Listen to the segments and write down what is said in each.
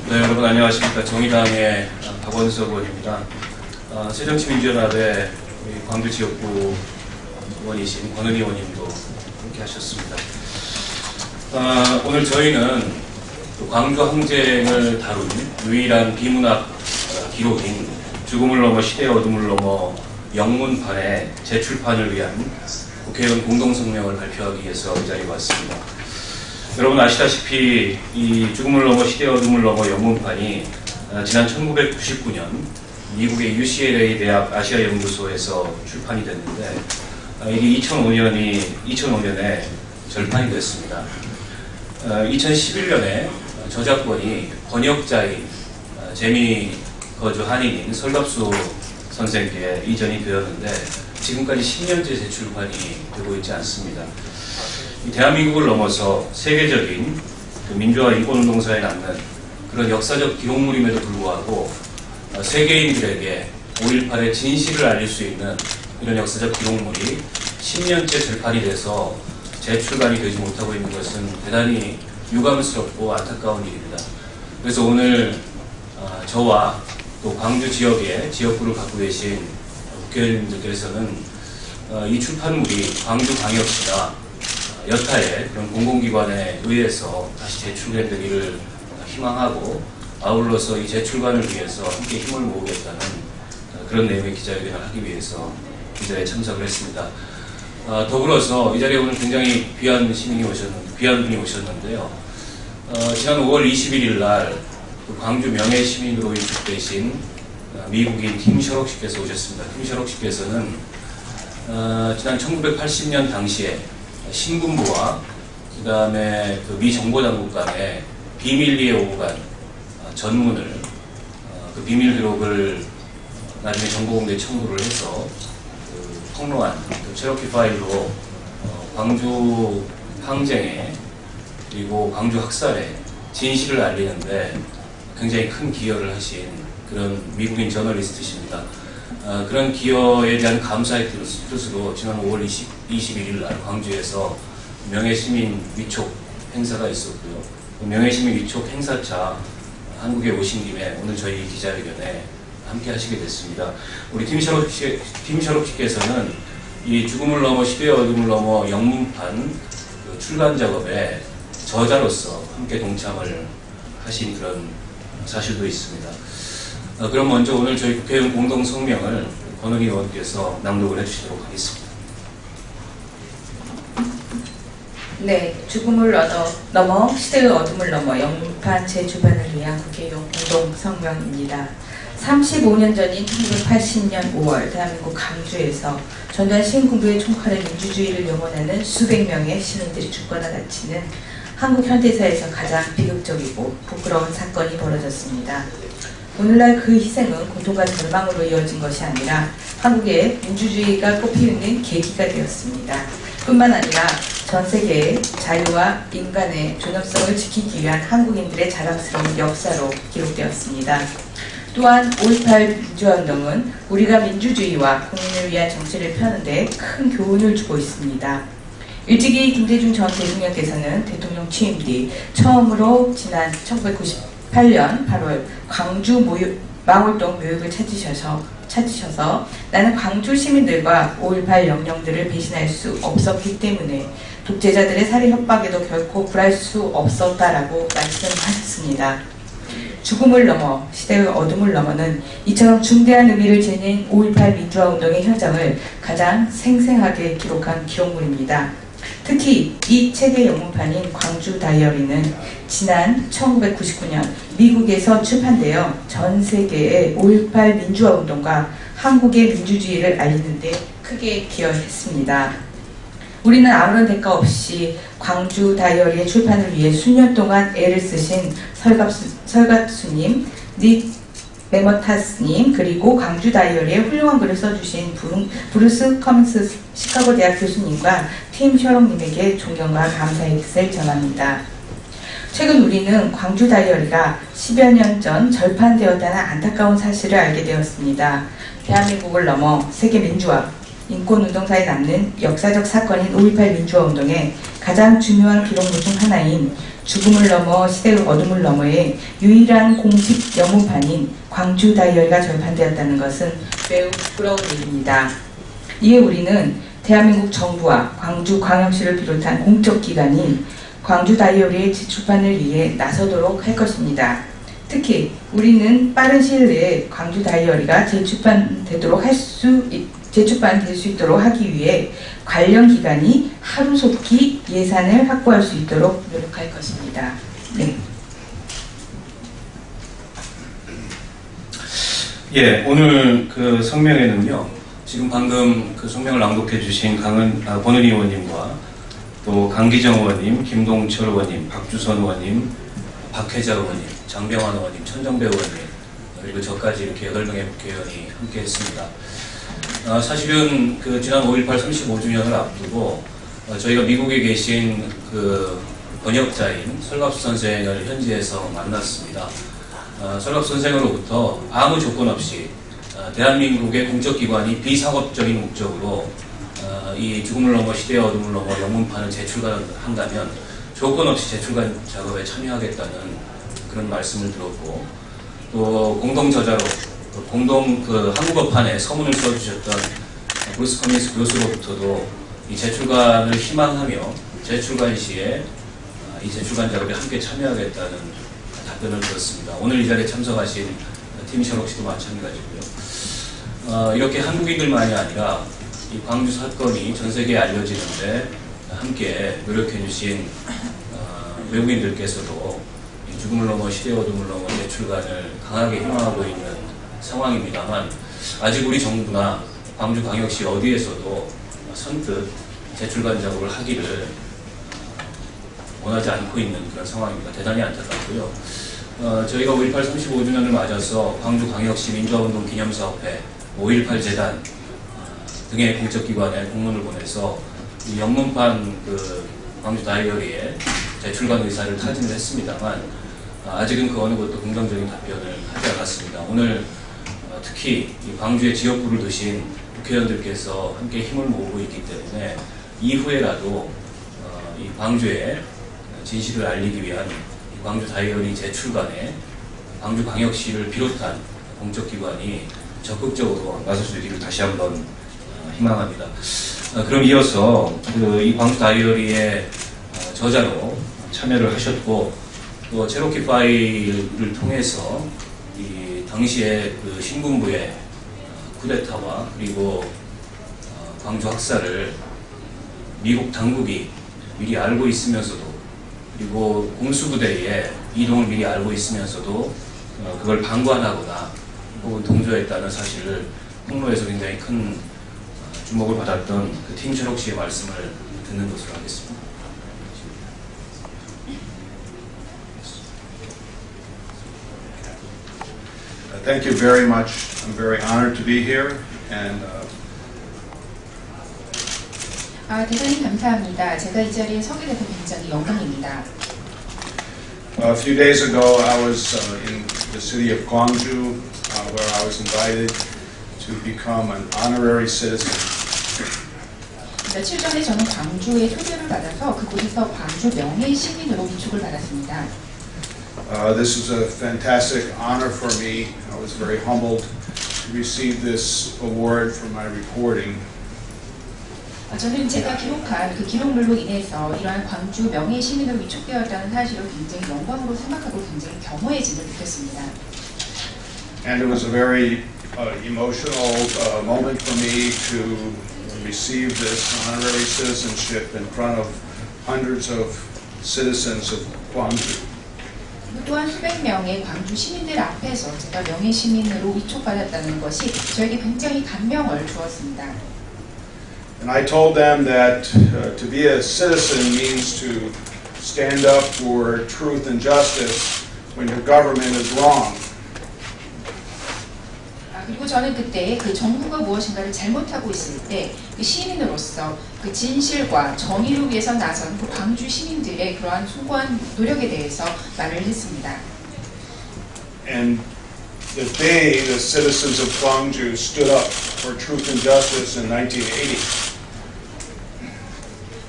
네, 여러분 안녕하십니까. 정의당의 박원석 의원입니다. 새정치민주연합의 광주 지역구 의원이신 권은희 의원님도 함께 하셨습니다. 오늘 저희는 광주 항쟁을 다룬 유일한 비문학 기록인 죽음을 넘어 시대의 어둠을 넘어 영문판의 재출판을 위한 국회의원 공동성명을 발표하기 위해서 이 자리에 왔습니다. 여러분 아시다시피 이 죽음을 넘어 시대의 어둠을 넘어 영문판이 지난 1999년 미국의 UCLA 대학 아시아연구소에서 출판이 됐는데 이게 2005년에 절판이 됐습니다. 2011년에 저작권이 번역자인 재미거주 한인인 설갑수 선생께 이전이 되었는데 지금까지 10년째 재출판이 되고 있지 않습니다. 대한민국을 넘어서 세계적인 민주화 인권운동사에 남는 그런 역사적 기록물임에도 불구하고 세계인들에게 5.18의 진실을 알릴 수 있는 이런 역사적 기록물이 10년째 절판이 돼서 재출간이 되지 못하고 있는 것은 대단히 유감스럽고 안타까운 일입니다. 그래서 오늘 저와 또 광주 지역에 지역구를 갖고 계신 국회의원님들께서는 이 출판물이 광주광역시나 여타의 그런 공공기관에 의해서 다시 재출간되기를 희망하고 아울러서 이 재출간을 위해서 함께 힘을 모으겠다는 그런 내용의 기자회견을 하기 위해서 이 자리에 참석을 했습니다. 더불어서 이 자리에 오늘 굉장히 귀한 분이 오셨는데요. 지난 5월 21일 날 광주 명예시민으로 인축되신 미국인 팀 셔록 씨께서 오셨습니다. 팀 셔록 씨께서는 지난 1980년 당시에 신군부와 그 다음에 미 정보당국 간의 비밀리에 오고 간 전문을 그 비밀 기록을 나중에 정보공개에 청구를 해서 폭로한 체로키 파일로 광주 항쟁에 그리고 광주 학살에 진실을 알리는데 굉장히 큰 기여를 하신 그런 미국인 저널리스트십니다. 그런 기여에 대한 감사의 뜻으로 지난 5월 21일 날 광주에서 명예시민 위촉 행사가 있었고요. 명예시민 위촉 행사차 한국에 오신 김에 오늘 저희 기자회견에 함께 하시게 됐습니다. 우리 팀 셔록 씨께서는 이 죽음을 넘어 시대의 어둠을 넘어 영문판 출간 작업에 저자로서 함께 동참을 하신 그런 사실도 있습니다. 그럼 먼저 오늘 저희 국회의원 공동성명을 권은희 의원께서 낭독을 해주시도록 하겠습니다. 네, 죽음을 넘어 시대의 어둠을 넘어 영문판 재출판을 위한 국회의원 공동성명입니다. 35년 전인 1980년 5월 대한민국 광주에서 전두환 시민군부의 총칼에 민주주의를 영원하는 수백 명의 시민들이 죽거나 다치는 한국 현대사에서 가장 비극적이고 부끄러운 사건이 벌어졌습니다. 오늘날 그 희생은 고통과 절망으로 이어진 것이 아니라 한국의 민주주의가 꽃피우는 계기가 되었습니다. 뿐만 아니라 전 세계의 자유와 인간의 존엄성을 지키기 위한 한국인들의 자랑스러운 역사로 기록되었습니다. 또한 5.18 민주화운동은 우리가 민주주의와 국민을 위한 정치를 펴는 데 큰 교훈을 주고 있습니다. 일찍이 김대중 전 대통령께서는 대통령 취임 뒤 처음으로 지난 1998년 8월 광주 망월동 묘역을 찾으셔서 나는 광주 시민들과 5.18 영령들을 배신할 수 없었기 때문에 독재자들의 살해 협박에도 결코 굴할 수 없었다라고 말씀하셨습니다. 죽음을 넘어 시대의 어둠을 넘어는 이처럼 중대한 의미를 지닌 5.18 민주화운동의 현장을 가장 생생하게 기록한 기록물입니다. 특히 이 책의 영문판인 광주 다이어리는 지난 1999년 미국에서 출판되어 전 세계의 5.18 민주화운동과 한국의 민주주의를 알리는 데 크게 기여했습니다. 우리는 아무런 대가 없이 광주 다이어리의 출판을 위해 수년 동안 애를 쓰신 설갑수님, 닉 메머타스님, 그리고 광주 다이어리에 훌륭한 글을 써주신 브루스 커먼스 시카고 대학 교수님과 팀 셔록님에게 존경과 감사의 뜻을 전합니다. 최근 우리는 광주 다이어리가 10여 년 전 절판되었다는 안타까운 사실을 알게 되었습니다. 대한민국을 넘어 세계 민주화, 인권운동사에 남는 역사적 사건인 5.18 민주화운동의 가장 중요한 기록물 중 하나인 죽음을 넘어 시대의 어둠을 넘어의 유일한 공식 영문판인 광주 다이어리가 절판되었다는 것은 매우 부끄러운 일입니다. 이에 우리는 대한민국 정부와 광주광역시를 비롯한 공적 기관이 광주 다이어리의 재출판을 위해 나서도록 할 것입니다. 특히 우리는 빠른 시일 내에 광주 다이어리가 재출판될 수 있도록 하기 위해 관련 기관이 하루속히 예산을 확보할 수 있도록 노력할 것입니다. 네. 예, 오늘 그 성명에는요, 지금 방금 그 성명을 낭독해 주신 권은희 의원님과 또 강기정 의원님, 김동철 의원님, 박주선 의원님, 박혜자 의원님, 장병환 의원님, 천정배 의원님, 그리고 저까지 이렇게 8명의 국회의원이 함께 했습니다. 사실은 그 지난 5.18 35주년을 앞두고 저희가 미국에 계신 그 번역자인 설갑수 선생을 현지에서 만났습니다. 설갑수 선생으로부터 아무 조건 없이 대한민국의 공적기관이 비상업적인 목적으로 이 죽음을 넘어 시대의 어둠을 넘어 영문판을 제출한다면 조건 없이 제출간 작업에 참여하겠다는 그런 말씀을 들었고, 또 공동 저자로 공동 그 한국어판에 서문을 써주셨던 브루스 커민스 교수로부터도 이 제출간을 희망하며 제출간 시에 이 제출간 작업에 함께 참여하겠다는 답변을 들었습니다. 오늘 이 자리에 참석하신 팀 셔럭 씨도 마찬가지고요. 이렇게 한국인들만이 아니라 이 광주 사건이 전 세계에 알려지는데 함께 노력해 주신 외국인들께서도 이 죽음을 넘어 시대의 어둠을 넘어 제출간을 강하게 희망하고 있는 상황입니다만, 아직 우리 정부나 광주광역시 어디에서도 선뜻 제출간 작업을 하기를 원하지 않고 있는 그런 상황입니다. 대단히 안타깝고요. 저희가 5.18 35주년을 맞아서 광주광역시 민주화운동 기념사업회, 5.18 재단 등의 공적기관에 공문을 보내서 이 영문판 그 광주 다이어리에 제출간 의사를 타진을 했습니다만, 아직은 그 어느 것도 긍정적인 답변을 하지 않았습니다. 오늘 특히 이 광주의 지역구를 두신 국회의원들께서 함께 힘을 모으고 있기 때문에 이후에라도 이 광주의 진실을 알리기 위한 이 광주 다이어리 제출간에 광주광역시를 비롯한 공적기관이 적극적으로 나설 수 있기를 다시 한번 희망합니다. 그럼 이어서 이 광주 다이어리의 저자로 참여를 하셨고, 또 체로키 파일을 통해서 이 당시에 그 신군부의 쿠데타와 그리고 광주 학살을 미국 당국이 미리 알고 있으면서도, 그리고 공수부대의 이동을 미리 알고 있으면서도 그걸 방관하거나 혹은 동조했다는 사실을 폭로해서 굉장히 큰 주목을 받았던 그 팀 셔럭 씨의 말씀을 듣는 것으로 하겠습니다. Thank you very much. I'm very honored to be here, and 대단히 감사합니다. 제가 이 자리에 서게 돼서 굉장히 영광입니다. a few days ago I was in the city of Gwangju, where I was invited to become an honorary citizen. 며칠 전에 저는 광주에 초대를 받아서 그곳에서 광주 명예 시민으로 위촉을 받았습니다. This was a fantastic honor for me. I was very humbled to receive this award for my reporting. 저는 제가 기록한 그 기록물로 인해서 이러한 광주 명예 시민으로 위촉되었다는 사실을 굉장히 영광으로 생각하고 굉장히 겸허해짐을 느꼈습니다. And it was a very emotional moment for me to receive this honorary citizenship in front of hundreds of citizens of Gwangju. 또한 수백 명의 광주 시민들 앞에서 제가 명예 시민으로 위촉받았다는 것이 저에게 굉장히 감명을 주었습니다. And I told them that to be a citizen means to stand up for truth and justice when your government is wrong. 그리고 저는 그때 그 정부가 무엇인가를 잘못하고 있을 때 그 시민으로서 그 진실과 정의를 위해서 나선 그 광주 시민들의 그러한 수고한 노력에 대해서 말을 했습니다. And the day the citizens of Gwangju stood up for truth and justice in 1980.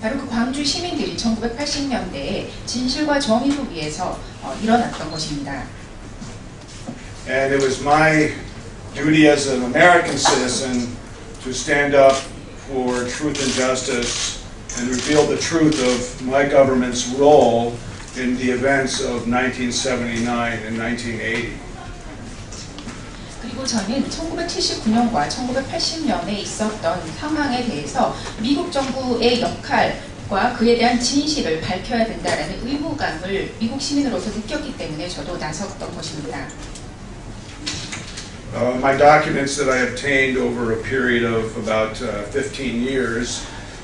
바로 그 광주 시민들이 1980년대에 진실과 정의를 위해서 일어났던 것입니다. And it was my duty as an American citizen to stand up for truth and justice and reveal the truth of my government's role in the events of 1979 and 1980. 그리고 저는 1979년과 1980년에 있었던 상황에 대해서 미국 정부의 역할과 그에 대한 진실을 밝혀야 된다는 의무감을 미국 시민으로서 느꼈기 때문에 저도 나섰던 것입니다. My documents that I obtained over a period of about 15 years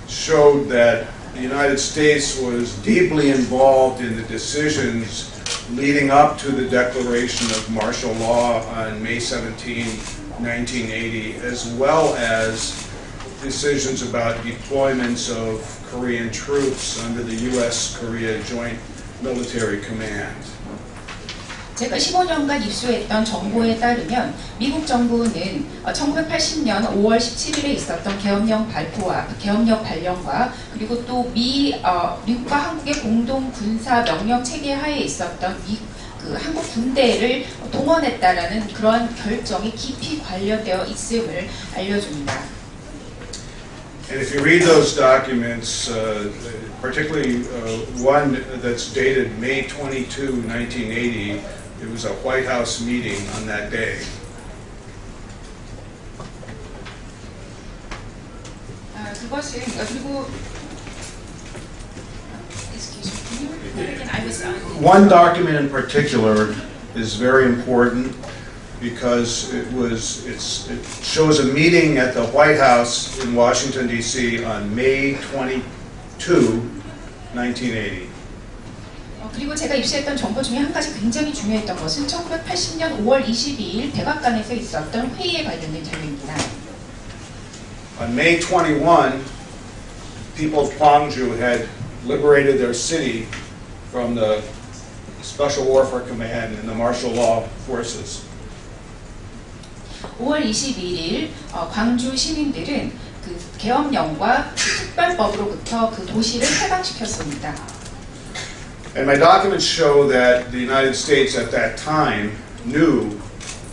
showed that the United States was deeply involved in the decisions leading up to the declaration of martial law on May 17, 1980, as well as decisions about deployments of Korean troops under the U.S.-Korea Joint Military Command. 제가 15년간 입수했던 정보에 따르면 미국 정부는 1980년 5월 17일에 있었던 계엄령 발령과 그리고 또 미국과 한국의 공동 군사 명령 체계 하에 있었던 한국 군대를 동원했다라는 그런 결정이 깊이 관련되어 있음을 알려줍니다. And if you read those documents, particularly one that's dated May 22, 1980, it was a White House meeting on that day. 그것은 그리고 excuse me, can you repeat that again? I was One document in particular is very important because it shows a meeting at the White House in Washington, D.C. on May 22, 1980. 그리고 제가 입수했던 정보 중에 한 가지 굉장히 중요했던 것은 1980년 5월 22일 백악관에서 있었던 회의에 관련된 자료입니다. On May 21, people of Gwangju had liberated their city from the Special Warfare Command and the martial law forces. 5월 21일 광주 시민들은 그 계엄령과 특별법으로부터 그 도시를 해방시켰습니다. And my documents show that the United States at that time knew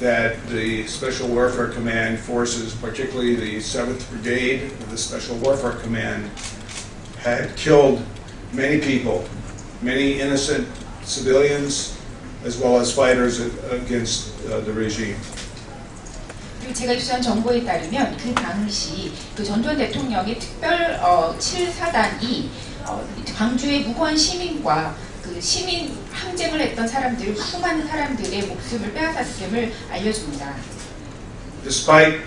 that the Special Warfare Command forces, particularly the 7th Brigade of the Special Warfare Command, had killed many people, many innocent civilians, as well as fighters against the regime. 그리고 제가 입수한 정보에 따르면 그 당시 그 전두환 대통령의 특별 7사단이 광주의 무고한 시민과 그 시민 항쟁을 했던 사람들, 수많은 사람들의 목숨을 빼앗았음을 알려줍니다. Despite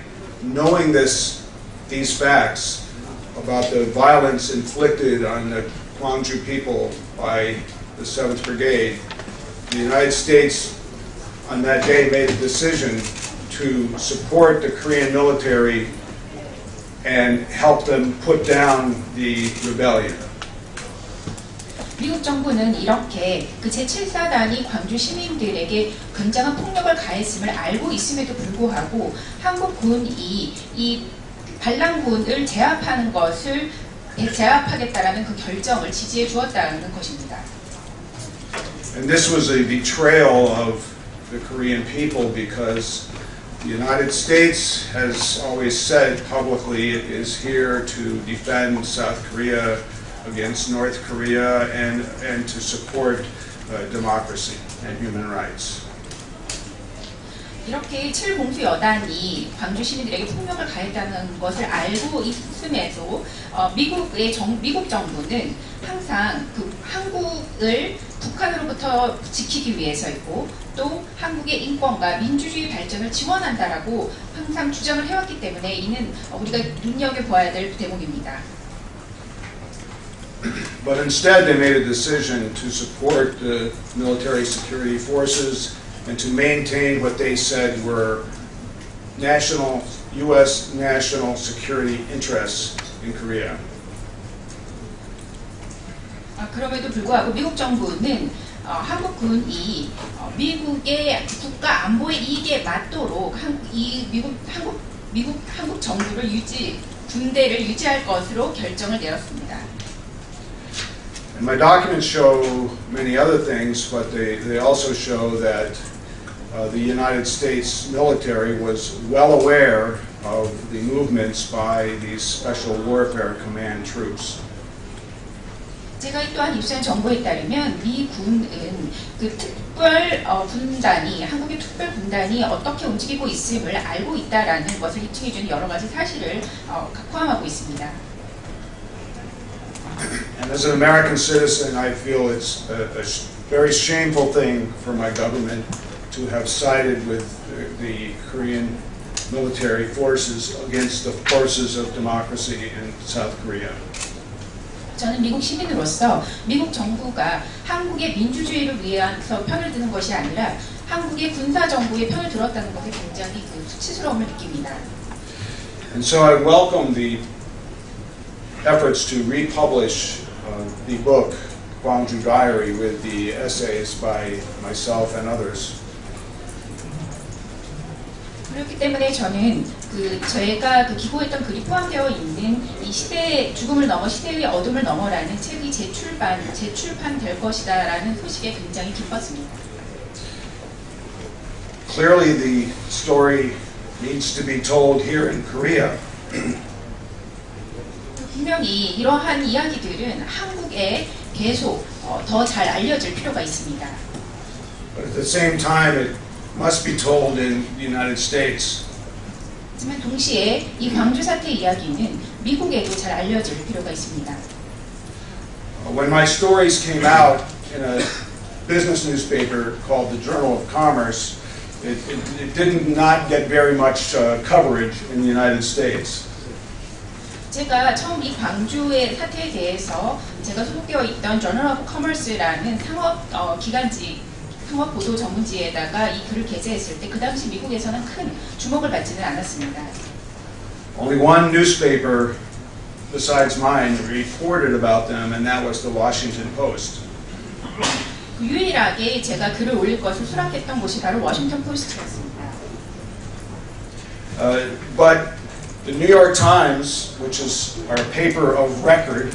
knowing these facts about the violence inflicted on the Gwangju people by the 7th Brigade, the United States on that day made a decision to support the Korean military and help them put down the rebellion. 미국 정부는 이렇게 그 제7사단이 광주 시민들에게 굉장한 폭력을 가했음을 알고 있음에도 불구하고 한국군이 이 반란군을 제압하는 것을 제압하겠다라는 그 결정을 지지해 주었다는 것입니다. And this was a betrayal of the Korean people because the United States has always said publicly it is here to defend South Korea against North Korea and to support democracy and human rights. 이렇게 7공수 여단이 광주 시민들에게 폭력을 가했다는 것을 알고 있음에도 미국 정부는 항상 그 한국을 북한으로부터 지키기 위해서이고 또 한국의 인권과 민주주의 발전을 지원한다라고 항상 주장을 해왔기 때문에 이는 우리가 눈여겨봐야 될 대목입니다. But instead they made a decision to support the military security forces and to maintain what they said were U.S. national security interests in Korea. 그럼에도 불구하고 미국 정부는 한국군이 미국의 국가 안보의 이익에 맞도록 한국 정부를 군대를 유지할 것으로 결정을 내렸습니다. And my documents show many other things, but they also show that the United States military was well aware of the movements by these Special Warfare Command troops. 제가 또한 입수한 정보에 따르면 미 군은 그 특별 군단이 한국의 특별 군단이 어떻게 움직이고 있음을 알고 있다라는 것을 입증해주는 여러 가지 사실을 포함하고 있습니다. And as an American citizen, I feel it's a very shameful thing for my government to have sided with the Korean military forces against the forces of democracy in South Korea. 저는 미국 시민으로서 미국 정부가 한국의 민주주의를 위해서 편을 드는 것이 아니라 한국의 군사 정부의 편을 들었다는 것에 굉장히 수치스러움을 느낍니다. And so I welcome the efforts to republish the book Gwangju Diary with the essays by myself and others. 그렇기 때문에 저는 저희가 기고했던 글이 포함되어 있는 이 시대의 죽음을 넘어 시대의 어둠을 넘어라는 책이 재출판될 것이다라는 소식에 굉장히 기뻤습니다. Clearly, the story needs to be told here in Korea. 분명히 이러한 이야기들은 한국에 계속 더 잘 알려질 필요가 있습니다. But at the same time, it must be told in the United States. 하지만 동시에 이 광주 사태 이야기는 미국에도 잘 알려질 필요가 있습니다. When my stories came out in a business newspaper called the Journal of Commerce, it did not get very much coverage in the United States. 제가 처음 이 광주의 사태에 대해서 제가 소속되어 있던 Journal of Commerce라는 상업 보도 전문지에다가 이 글을 게재했을 때 그 당시 미국에서는 큰 주목을 받지는 않았습니다. Only one newspaper besides mine reported about them, and that was the Washington Post. 유일하게 제가 글을 올릴 것을 수락했던 곳이 바로 워싱턴 포스트였습니다. But the New York Times, which is our paper of record,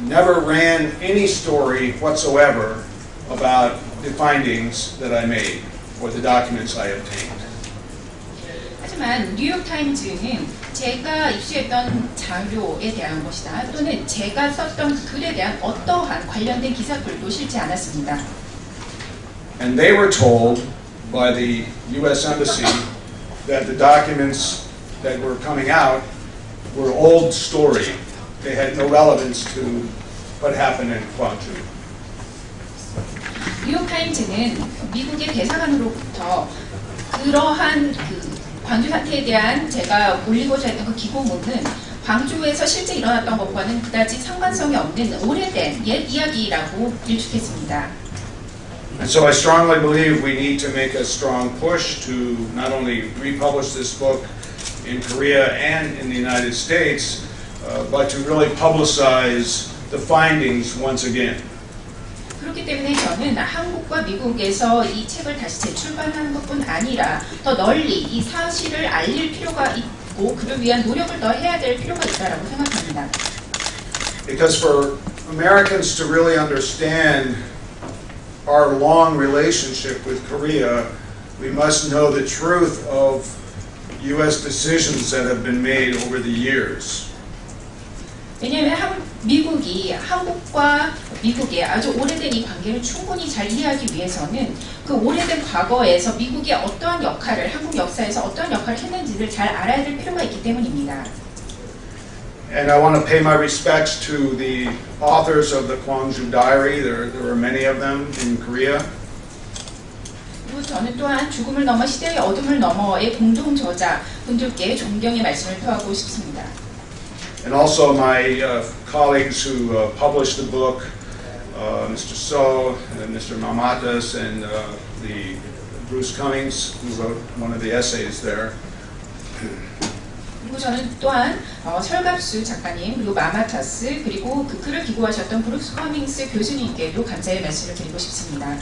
never ran any story whatsoever about the findings that I made or the documents I obtained. 하지만 뉴욕 타임즈는 제가 입수했던 자료에 대한 것이다 또는 제가 썼던 글에 대한 어떠한 관련된 기사글도 실지 않았습니다. And they were told by the U.S. Embassy that the documents that were coming out were old story. They had no relevance to what happened in Gwangju. 뉴욕 타임즈는 미국의 대사관으로부터 그러한 광주 사태에 대한 제가 올리고자 했던 그 기고문은 광주에서 실제 일어났던 것과는 그다지 상관성이 없는 오래된 옛 이야기라고 일축했습니다. And so I strongly believe we need to make a strong push to not only republish this book in Korea and in the United States, but to really publicize the findings once again. 그렇기 때문에 저는 한국과 미국에서 이 책을 다시 재출판하는 것뿐 아니라 더 널리 이 사실을 알릴 필요가 있고 그를 위한 노력을 더 해야 될 필요가 있다고 생각합니다. Because for Americans to really understand our long relationship with Korea, we must know the truth of U.S. decisions that have been made over the years. 왜냐하면 미국이 한국과 미국의 아주 오래된 이 관계를 충분히 잘 이해하기 위해서는 그 오래된 과거에서 미국이 어떠한 역할을 한국 역사에서 어떠한 역할을 했는지를 잘 알아야 될 필요가 있기 때문입니다. And I want to pay my respects to the authors of the Gwangju Diary. There were many of them in Korea. 그리고 저는 또한 죽음을 넘어 시대의 어둠을 넘어의 공동 저자분들께 존경의 말씀을 표하고 싶습니다. And also my colleagues who published the book, Mr. So, Mr. Mamatas, and the Bruce Cummings, who wrote one of the essays there. 그리고 저는 또한 설갑수 작가님 그리고 마마타스 그리고 그 글을 기고하셨던 브룩스 커밍스 교수님께도 감사의 말씀을 드리고 싶습니다.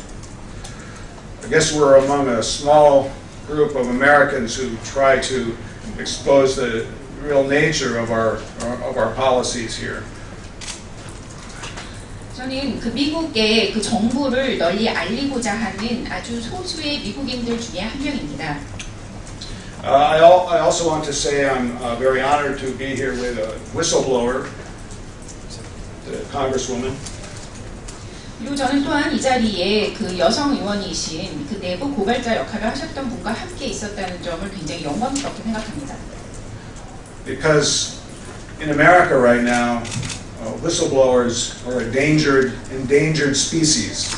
I guess we're among a small group of Americans who try to expose the real nature of our policies here. 저는 그 미국의 그 정부를 널리 알리고자 하는 아주 소수의 미국인들 중에 한 명입니다. I also want to say I'm very honored to be here with a whistleblower, the Congresswoman. 그리고 저는 또한 이 자리에 그 여성 의원이신 그 내부 고발자 역할을 하셨던 분과 함께 있었다는 점을 굉장히 영광스럽게 생각합니다. Because in America right now, whistleblowers are endangered species.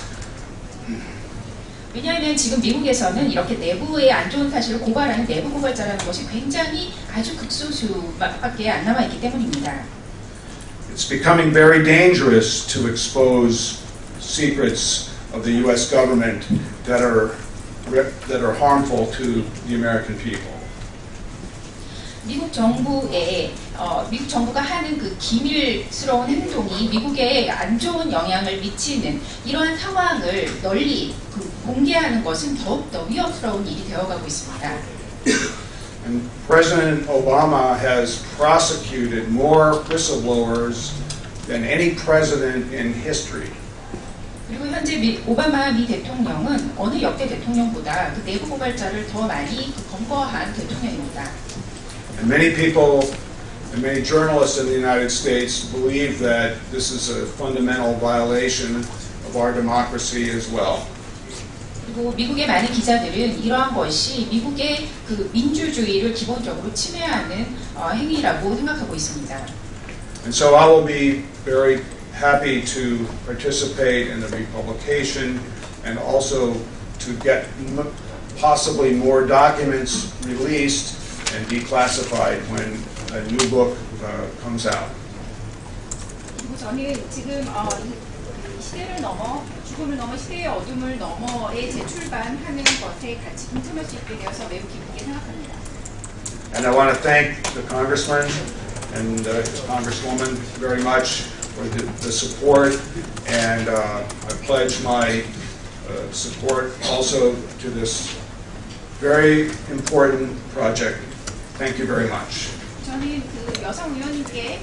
왜냐하면 지금 미국에서는 이렇게 내부의 안 좋은 사실을 고발하는 내부 고발자라는 것이 굉장히 아주 극소수밖에 안 남아있기 때문입니다. It's becoming very dangerous to expose secrets of the U.S. government that are harmful to the American people. 미국 정부가 하는 그 기밀스러운 행동이 미국에 안 좋은 영향을 미치는 이러한 상황을 널리 공개하는 것은 더욱더 위험스러운 일이 되어가고 있습니다. And President Obama has prosecuted more whistleblowers than any president in history. 그리고 현재 오바마 미 대통령은 어느 역대 대통령보다 그 내부 고발자를 더 많이 검거한 대통령입니다. And many people and many journalists in the United States believe that this is a fundamental violation of our democracy as well. 그리고 미국의 많은 기자들은 이러한 것이 미국의 그 민주주의를 기본적으로 침해하는 행위라고 생각하고 있습니다. And so I will be very happy to participate in the republication and also to get possibly more documents released and declassified when a new book comes out. 그리고 저는 지금 시대를 넘어 죽음을 넘어 시대의 어둠을 넘어에 재출간하는 것에 같이 동참할 수 있게 되어서 매우 기쁘게 생각합니다. And I want to thank the congressman and the congresswoman very much for the support, and I pledge my support also to this very important project. Thank you very much. 저는 그 여성 의원님께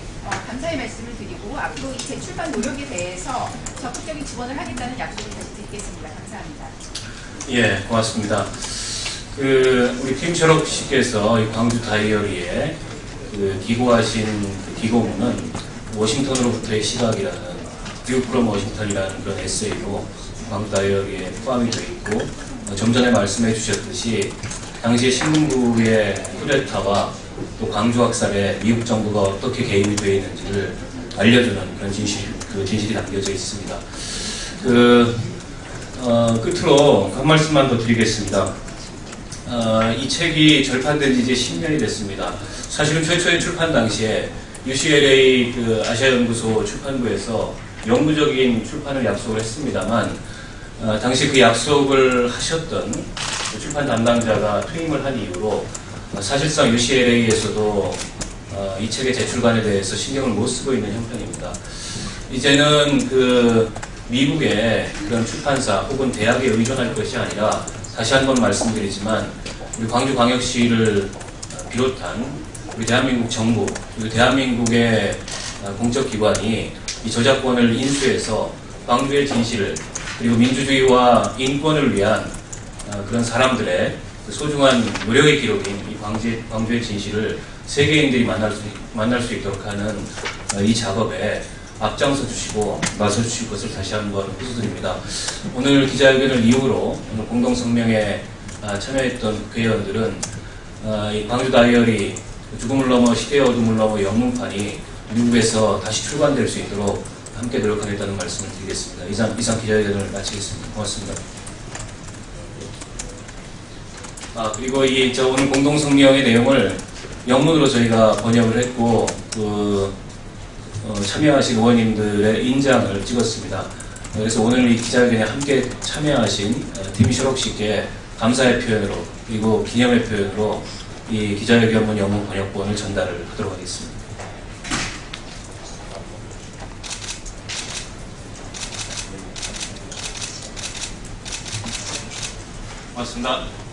감사의 말씀을 드리고 앞으로 이 재출간 노력에 대해서 적극적인 지원을 하겠다는 약속을 다시 드리겠습니다. 감사합니다. 예, 고맙습니다. 우리 팀철옥 씨께서 이 광주 다이어리에 기고하신 그 기고문은 워싱턴으로부터의 시각이라는 뷰 프롬 워싱턴이라는 그런 에세이로 광주 다이어리에 포함이 되어 있고 좀 전에 말씀해 주셨듯이 당시에 신문부의 쿠데타와 또 광주 학살에 미국 정부가 어떻게 개입이 되어 있는지를 알려주는 그런 진실이 담겨져 있습니다. 끝으로 한 말씀만 더 드리겠습니다. 이 책이 절판된 지 이제 10년이 됐습니다. 사실은 최초의 출판 당시에 UCLA 아시아연구소 출판부에서 영구적인 출판을 약속을 했습니다만 당시 그 약속을 하셨던 출판 담당자가 퇴임을 한 이후로 사실상 UCLA에서도 이 책의 재출간에 대해서 신경을 못 쓰고 있는 형편입니다. 이제는 미국의 그런 출판사 혹은 대학에 의존할 것이 아니라 다시 한번 말씀드리지만 우리 광주광역시를 비롯한 우리 대한민국 정부 그리고 대한민국의 공적 기관이 이 저작권을 인수해서 광주의 진실을 그리고 민주주의와 인권을 위한 그런 사람들의 소중한 노력의 기록인 이 광주의 진실을 세계인들이 만날 수 있도록 하는 이 작업에 앞장서 주시고 나서 주실 것을 다시 한번 호소드립니다. 오늘 기자회견을 이후로 오늘 공동성명에 참여했던 국회의원들은 이 광주 다이어리 죽음을 넘어 시대의 어둠을 넘어 영문판이 미국에서 다시 출간될 수 있도록 함께 노력하겠다는 말씀을 드리겠습니다. 이상 기자회견을 마치겠습니다. 고맙습니다. 그리고 오늘 공동성명의 내용을 영문으로 저희가 번역을 했고 참여하신 의원님들의 인장을 찍었습니다. 그래서 오늘 이 기자회견에 함께 참여하신 팀철옥 씨께 감사의 표현으로 그리고 기념의 표현으로 이 기자회견문 영문 번역본을 전달을 하도록 하겠습니다. 고맙습니다.